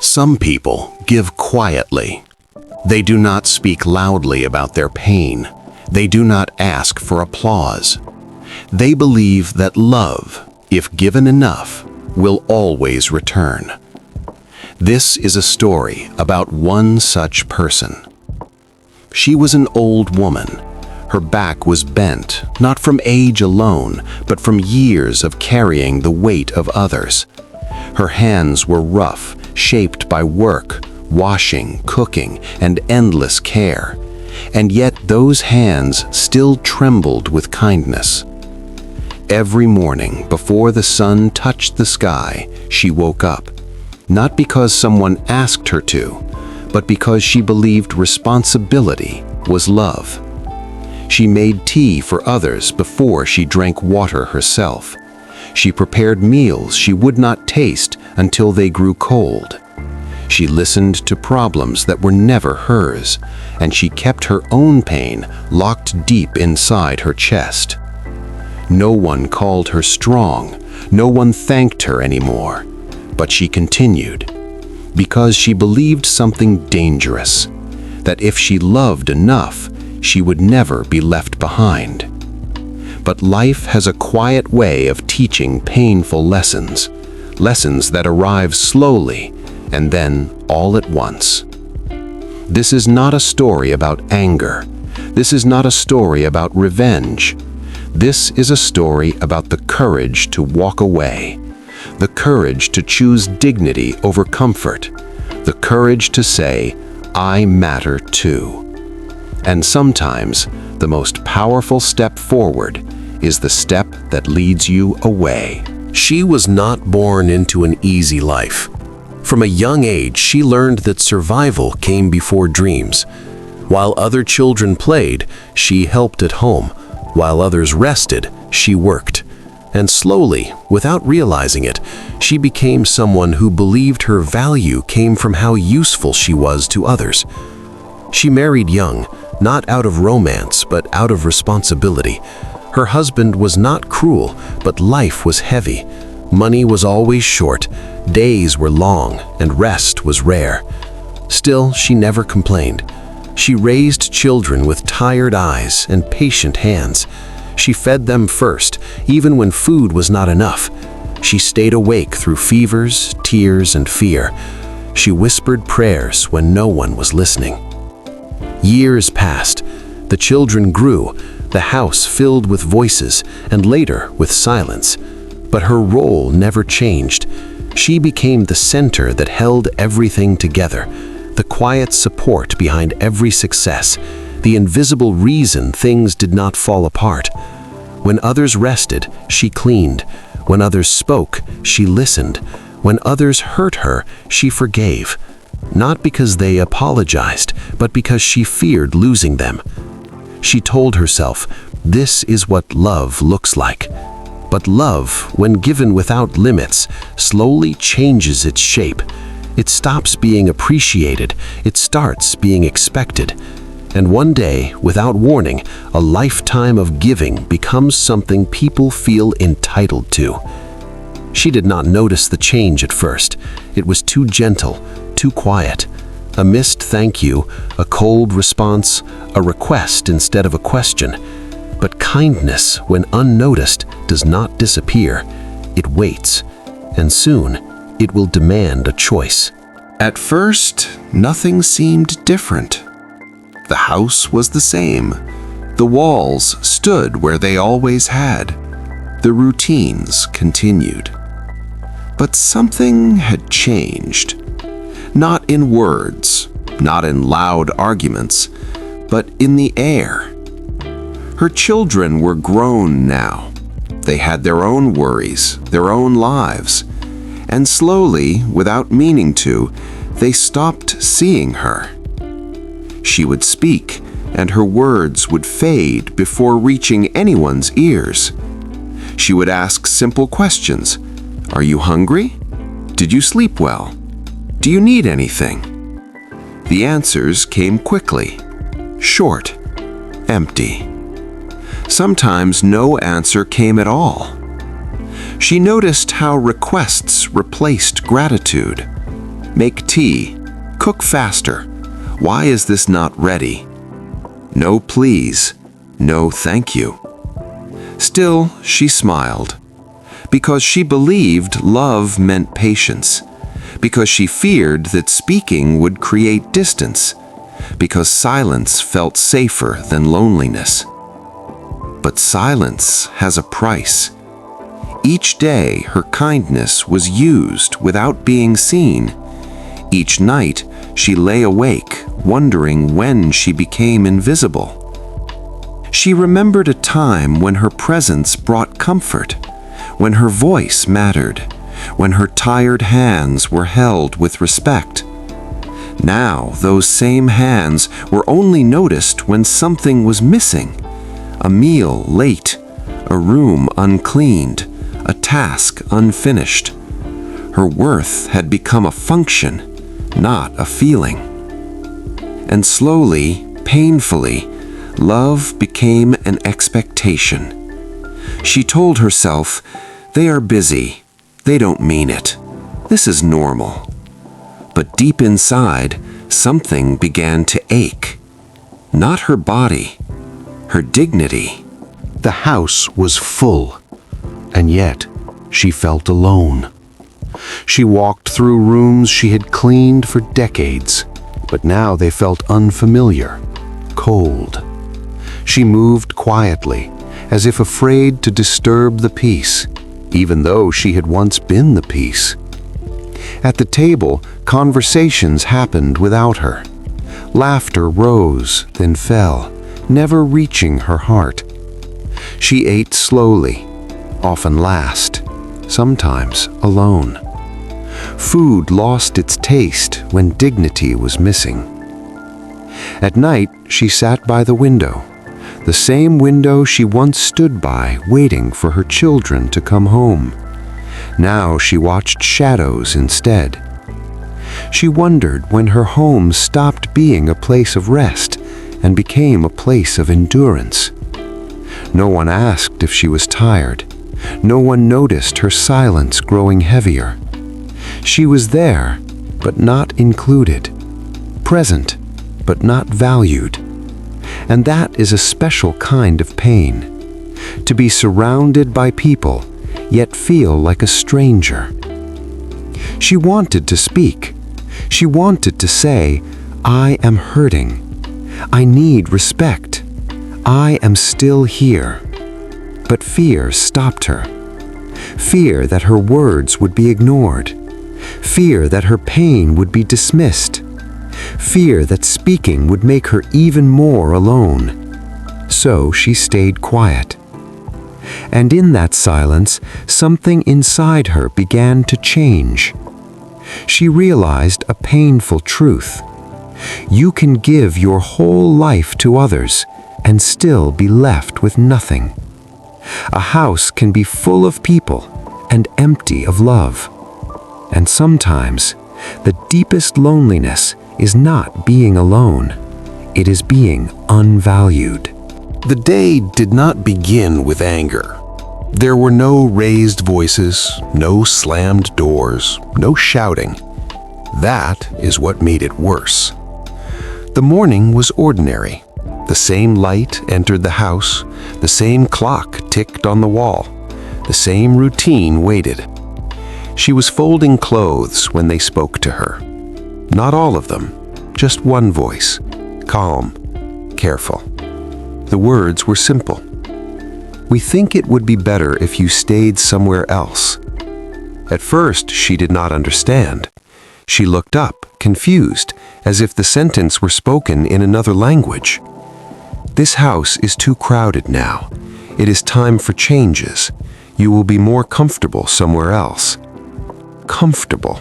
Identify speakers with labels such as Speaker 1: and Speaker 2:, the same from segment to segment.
Speaker 1: Some people give quietly. They do not speak loudly about their pain. They do not ask for applause. They believe that love, if given enough, will always return. This is a story about one such person. She was an old woman. Her back was bent, not from age alone, but from years of carrying the weight of others. Her hands were rough, shaped by work, washing, cooking, and endless care. And yet those hands still trembled with kindness. Every morning, before the sun touched the sky, she woke up, not because someone asked her to, but because she believed responsibility was love. She made tea for others before she drank water herself. She prepared meals she would not taste until they grew cold. She listened to problems that were never hers, and she kept her own pain locked deep inside her chest. No one called her strong, no one thanked her anymore, but she continued, because she believed something dangerous, that if she loved enough, she would never be left behind. But life has a quiet way of teaching painful lessons, lessons that arrive slowly and then all at once. This is not a story about anger. This is not a story about revenge. This is a story about the courage to walk away, the courage to choose dignity over comfort, the courage to say, "I matter too." And sometimes, the most powerful step forward is the step that leads you away. She was not born into an easy life. From a young age, she learned that survival came before dreams. While other children played, she helped at home. While others rested, she worked. And slowly, without realizing it, she became someone who believed her value came from how useful she was to others. She married young, not out of romance, but out of responsibility. Her husband was not cruel, but life was heavy. Money was always short, days were long, and rest was rare. Still, she never complained. She raised children with tired eyes and patient hands. She fed them first, even when food was not enough. She stayed awake through fevers, tears, and fear. She whispered prayers when no one was listening. Years passed. The children grew, the house filled with voices, and later with silence. But her role never changed. She became the center that held everything together, the quiet support behind every success, the invisible reason things did not fall apart. When others rested, she cleaned. When others spoke, she listened. When others hurt her, she forgave. Not because they apologized, but because she feared losing them. She told herself, this is what love looks like. But love, when given without limits, slowly changes its shape. It stops being appreciated, it starts being expected. And one day, without warning, a lifetime of giving becomes something people feel entitled to. She did not notice the change at first. It was too gentle, too quiet. A missed thank you, a cold response, a request instead of a question. But kindness, when unnoticed, does not disappear. It waits, and soon it will demand a choice. At first, nothing seemed different. The house was the same. The walls stood where they always had. The routines continued. But something had changed. Not in words, not in loud arguments, but in the air. Her children were grown now. They had their own worries, their own lives. And slowly, without meaning to, they stopped seeing her. She would speak, and her words would fade before reaching anyone's ears. She would ask simple questions. Are you hungry? Did you sleep well? Do you need anything? The answers came quickly, short, empty. Sometimes no answer came at all. She noticed how requests replaced gratitude.
Speaker 2: Make tea. Cook faster. Why is this not ready? No, please. No, thank you. Still, she smiled. Because she believed love meant patience. Because she feared that speaking would create distance. Because silence felt safer than loneliness. But silence has a price. Each day, her kindness was used without being seen. Each night, she lay awake, wondering when she became invisible. She remembered a time when her presence brought comfort, when her voice mattered, when her tired hands were held with respect. Now, those same hands were only noticed when something was missing: a meal late, a room uncleaned, a task unfinished. Her worth had become a function, not a feeling. And slowly, painfully, love became an expectation. She told herself, "They are busy. They don't mean it. This is normal." But deep inside, something began to ache. Not her body, her dignity.
Speaker 1: The house was full, and yet she felt alone. She walked through rooms she had cleaned for decades, but now they felt unfamiliar, cold. She moved quietly, as if afraid to disturb the peace, even though she had once been the peace. At the table, conversations happened without her. Laughter rose, then fell, never reaching her heart. She ate slowly, often last, sometimes alone. Food lost its taste when dignity was missing. At night, she sat by the window, the same window she once stood by, waiting for her children to come home. Now she watched shadows instead. She wondered when her home stopped being a place of rest and became a place of endurance. No one asked if she was tired. No one noticed her silence growing heavier. She was there, but not included. Present, but not valued. And that is a special kind of pain. To be surrounded by people, yet feel like a stranger. She wanted to speak. She wanted to say, "I am hurting. I need respect. I am still here." But fear stopped her. Fear that her words would be ignored. Fear that her pain would be dismissed. Fear that speaking would make her even more alone. So she stayed quiet. And in that silence, something inside her began to change. She realized a painful truth. You can give your whole life to others and still be left with nothing. A house can be full of people and empty of love. And sometimes, the deepest loneliness is not being alone. It is being unvalued. The day did not begin with anger. There were no raised voices, no slammed doors, no shouting. That is what made it worse. The morning was ordinary. The same light entered the house, the same clock ticked on the wall, the same routine waited. She was folding clothes when they spoke to her. Not all of them, just one voice, calm, careful. The words were simple. "We think it would be better if you stayed somewhere else." At first, she did not understand. She looked up, confused, as if the sentence were spoken in another language. "This house is too crowded now. It is time for changes. You will be more comfortable somewhere else." Comfortable.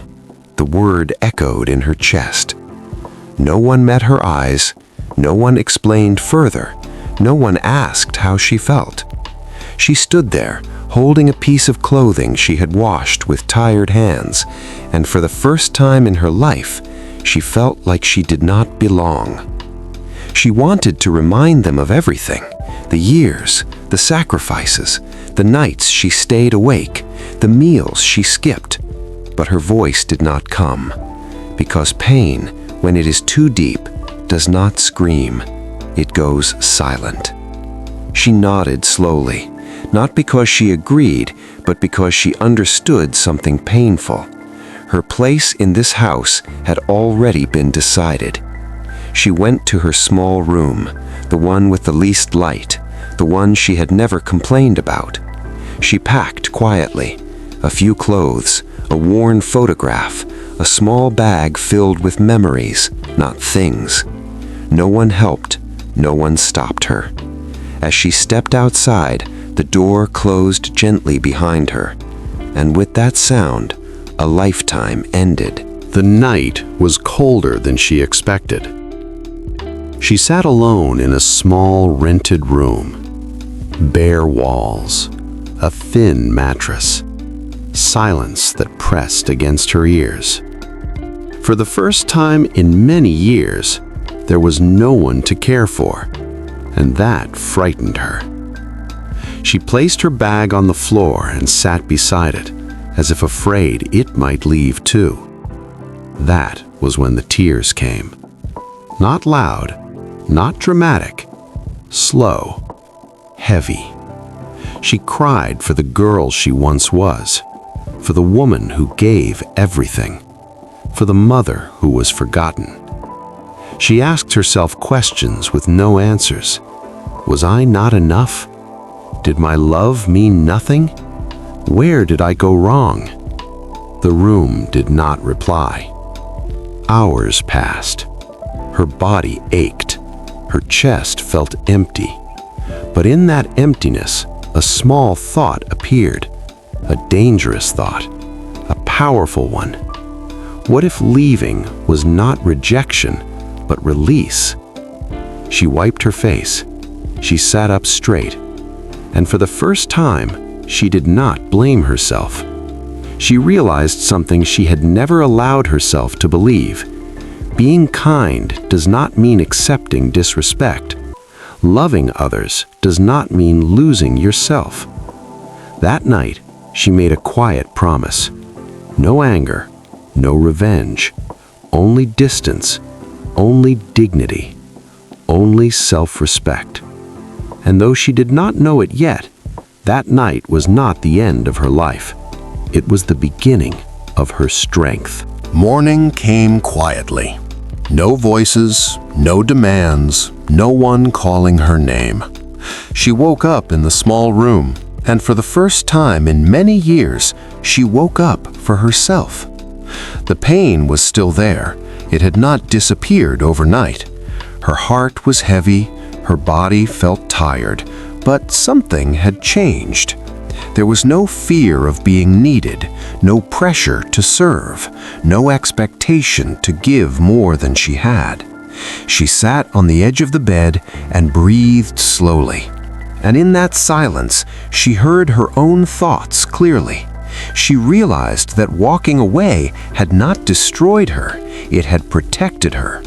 Speaker 1: The word echoed in her chest. No one met her eyes. No one explained further. No one asked how she felt. She stood there, holding a piece of clothing she had washed with tired hands, and for the first time in her life, she felt like she did not belong. She wanted to remind them of everything: the years, the sacrifices, the nights she stayed awake, the meals she skipped. But her voice did not come,
Speaker 2: because pain, when it is too deep, does not scream. It goes silent. She nodded slowly, not because she agreed, but because she understood something painful. Her place in this house had already been decided. She went to her small room, the one with the least light, the one she had never complained about. She packed quietly, a few clothes, a worn photograph, a small bag filled with memories, not things. No one helped, no one stopped her. As she stepped outside, the door closed gently behind her, and with that sound, a lifetime ended.
Speaker 1: The night was colder than she expected. She sat alone in a small rented room. Bare walls, a thin mattress, silence that pressed against her ears. For the first time in many years, there was no one to care for, and that frightened her. She placed her bag on the floor and sat beside it, as if afraid it might leave too. That was when the tears came. Not loud, not dramatic, slow, heavy. She cried for the girl she once was, for the woman who gave everything, for the mother who was forgotten. She asked herself questions with no answers. Was I not enough? Did my love mean nothing? Where did I go wrong? The room did not reply. Hours passed. Her body ached. Her chest felt empty. But in that emptiness, a small thought appeared. A dangerous thought. A powerful one. What if leaving was not rejection, but release? She wiped her face. She sat up straight. And for the first time, she did not blame herself. She realized something she had never allowed herself to believe. Being kind does not mean accepting disrespect. Loving others does not mean losing yourself. That night, she made a quiet promise. No anger, no revenge, only distance, only dignity, only self-respect. And though she did not know it yet, that night was not the end of her life. It was the beginning of her strength. Morning came quietly. No voices, no demands, no one calling her name. She woke up in the small room, and for the first time in many years, she woke up for herself. The pain was still there. It had not disappeared overnight. Her heart was heavy, her body felt tired, but something had changed. There was no fear of being needed, no pressure to serve, no expectation to give more than she had. She sat on the edge of the bed and breathed slowly. And in that silence, she heard her own thoughts clearly. She realized that walking away had not destroyed her, it had protected her.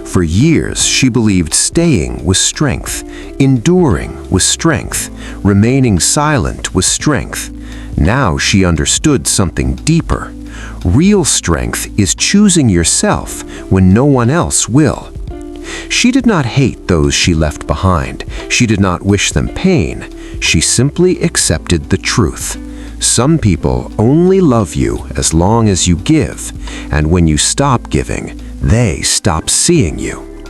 Speaker 1: For years, she believed staying was strength, enduring was strength, remaining silent was strength. Now she understood something deeper. Real strength is choosing yourself when no one else will. She did not hate those she left behind. She did not wish them pain. She simply accepted the truth. Some people only love you as long as you give, and when you stop giving, they stop seeing you.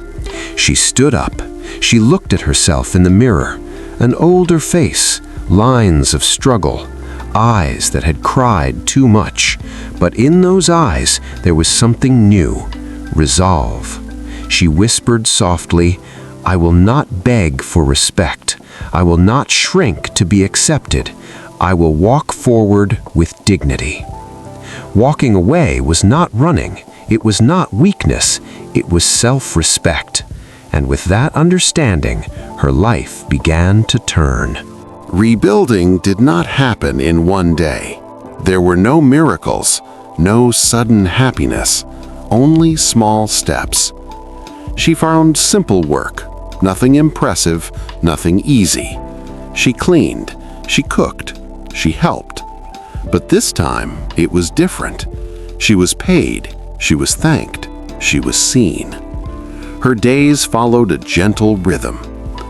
Speaker 1: She stood up. She looked at herself in the mirror. An older face, lines of struggle, eyes that had cried too much. But in those eyes, there was something new, resolve. She whispered softly, "I will not beg for respect. I will not shrink to be accepted. I will walk forward with dignity." Walking away was not running. It was not weakness. It was self-respect. And with that understanding, her life began to turn. Rebuilding did not happen in one day. There were no miracles, no sudden happiness, only small steps. She found simple work, nothing impressive, nothing easy. She cleaned, she cooked, she helped. But this time, it was different. She was paid, She was thanked. She was seen. Her days followed a gentle rhythm.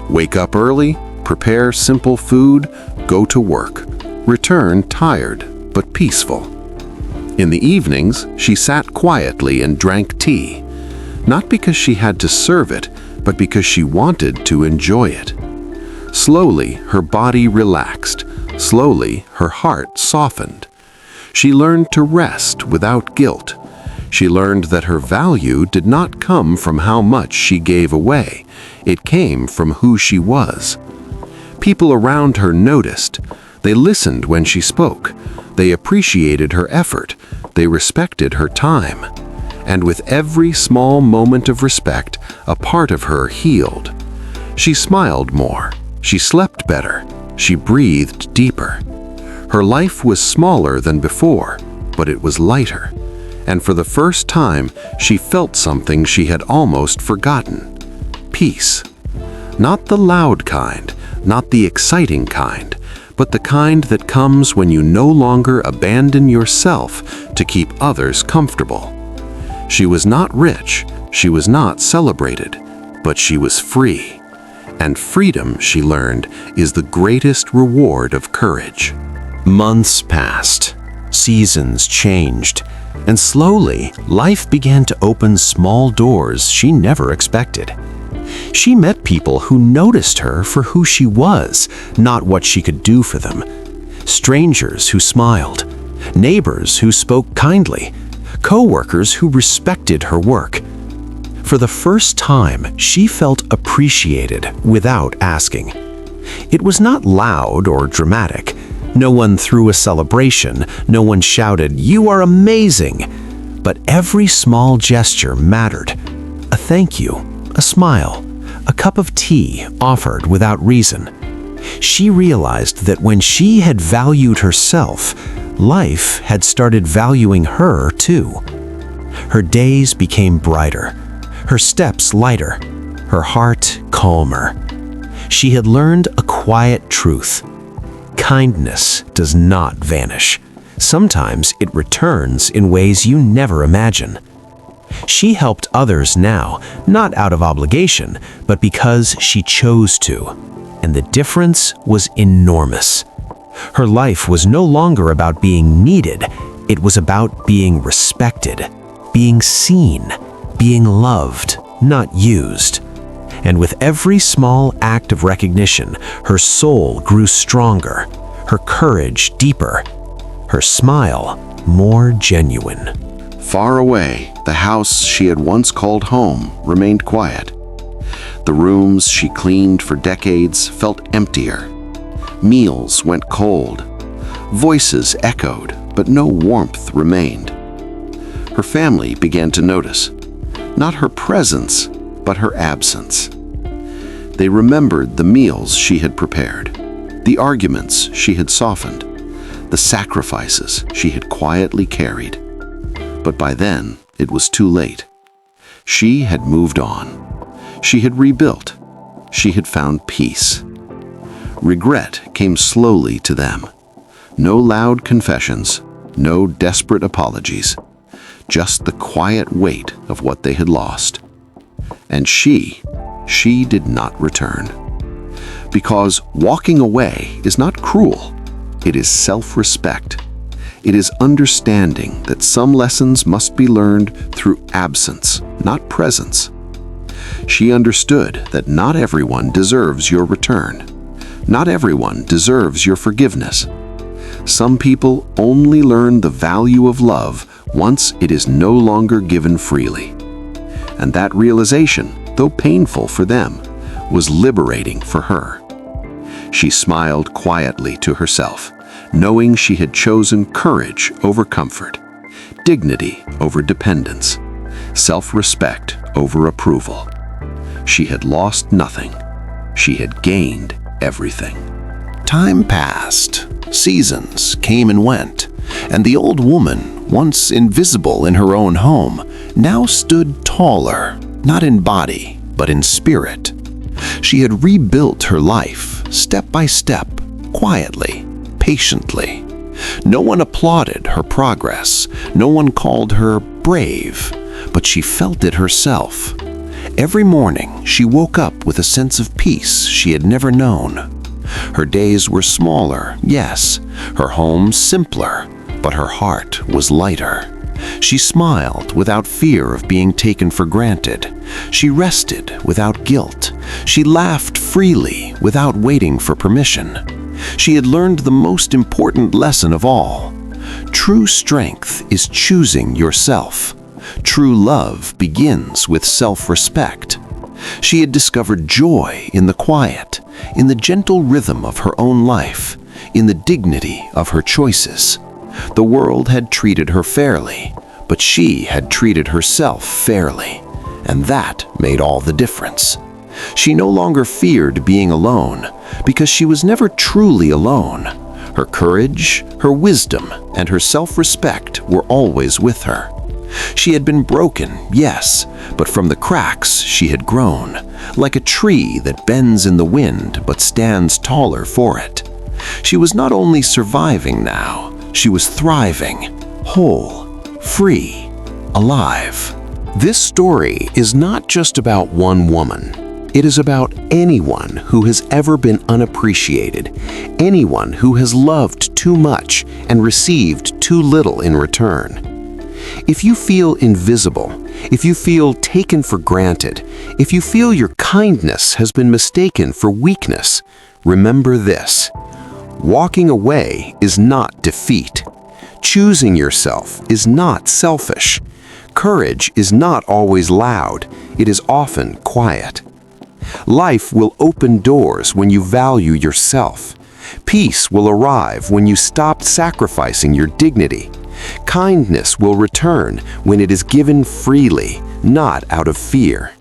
Speaker 1: Wake up early, prepare simple food, go to work, return tired but peaceful. In the evenings, she sat quietly and drank tea, not because she had to serve it, but because she wanted to enjoy it. Slowly, her body relaxed. Slowly, her heart softened. She learned to rest without guilt. She learned that her value did not come from how much she gave away. It came from who she was. People around her noticed. They listened when she spoke. They appreciated her effort. They respected her time. And with every small moment of respect, a part of her healed. She smiled more. She slept better. She breathed deeper. Her life was smaller than before, but it was lighter. And for the first time, she felt something she had almost forgotten. Peace. Not the loud kind, not the exciting kind, but the kind that comes when you no longer abandon yourself to keep others comfortable. She was not rich, she was not celebrated, but she was free. And freedom, she learned, is the greatest reward of courage. Months passed, seasons changed, and slowly, life began to open small doors she never expected. She met people who noticed her for who she was, not what she could do for them. Strangers who smiled, neighbors who spoke kindly, co-workers who respected her work. For the first time, she felt appreciated without asking. It was not loud or dramatic. No one threw a celebration, no one shouted, "You are amazing!" But every small gesture mattered. A thank you, a smile, a cup of tea offered without reason. She realized that when she had valued herself, life had started valuing her too. Her days became brighter, her steps lighter, her heart calmer. She had learned a quiet truth. Kindness does not vanish. Sometimes it returns in ways you never imagine. She helped others now, not out of obligation, but because she chose to. And the difference was enormous. Her life was no longer about being needed. It was about being respected, being seen, being loved, not used. And with every small act of recognition, her soul grew stronger, her courage deeper, her smile more genuine. Far away, the house she had once called home remained quiet. The rooms she cleaned for decades felt emptier. Meals went cold. Voices echoed, but no warmth remained. Her family began to notice, not her presence, but her absence. They remembered the meals she had prepared, the arguments she had softened, the sacrifices she had quietly carried. But by then, it was too late. She had moved on. She had rebuilt. She had found peace. Regret came slowly to them. No loud confessions, no desperate apologies, just the quiet weight of what they had lost. And she did not return. Because walking away is not cruel. It is self-respect. It is understanding that some lessons must be learned through absence, not presence. She understood that not everyone deserves your return. Not everyone deserves your forgiveness. Some people only learn the value of love once it is no longer given freely. And that realization, though painful for them, was liberating for her. She smiled quietly to herself, knowing she had chosen courage over comfort, dignity over dependence, self-respect over approval. She had lost nothing. She had gained everything. Time passed. Seasons came and went, and the old woman, once invisible in her own home, now stood taller, not in body, but in spirit. She had rebuilt her life, step by step, quietly, patiently. No one applauded her progress. No one called her brave, but she felt it herself. Every morning, she woke up with a sense of peace she had never known. Her days were smaller, yes, her home simpler, but her heart was lighter. She smiled without fear of being taken for granted. She rested without guilt. She laughed freely without waiting for permission. She had learned the most important lesson of all. True strength is choosing yourself. True love begins with self-respect. She had discovered joy in the quiet, in the gentle rhythm of her own life, in the dignity of her choices. The world had treated her fairly, but she had treated herself fairly, and that made all the difference. She no longer feared being alone, because she was never truly alone. Her courage, her wisdom, and her self-respect were always with her. She had been broken, yes, but from the cracks she had grown, like a tree that bends in the wind but stands taller for it. She was not only surviving now, she was thriving, whole, free, alive. This story is not just about one woman. It is about anyone who has ever been unappreciated, anyone who has loved too much and received too little in return. If you feel invisible, if you feel taken for granted, if you feel your kindness has been mistaken for weakness, remember this: walking away is not defeat. Choosing yourself is not selfish. Courage is not always loud, it is often quiet. Life will open doors when you value yourself. Peace will arrive when you stop sacrificing your dignity. Kindness will return when it is given freely, not out of fear.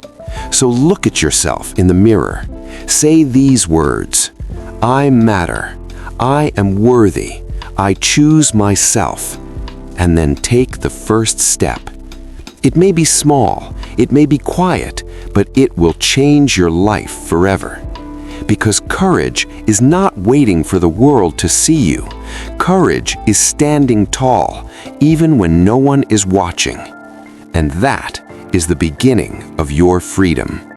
Speaker 1: So look at yourself in the mirror. Say these words: I matter. I am worthy. I choose myself. And then take the first step. It may be small, it may be quiet, but it will change your life forever. Because courage is not waiting for the world to see you. Courage is standing tall, even when no one is watching. And that is the beginning of your freedom.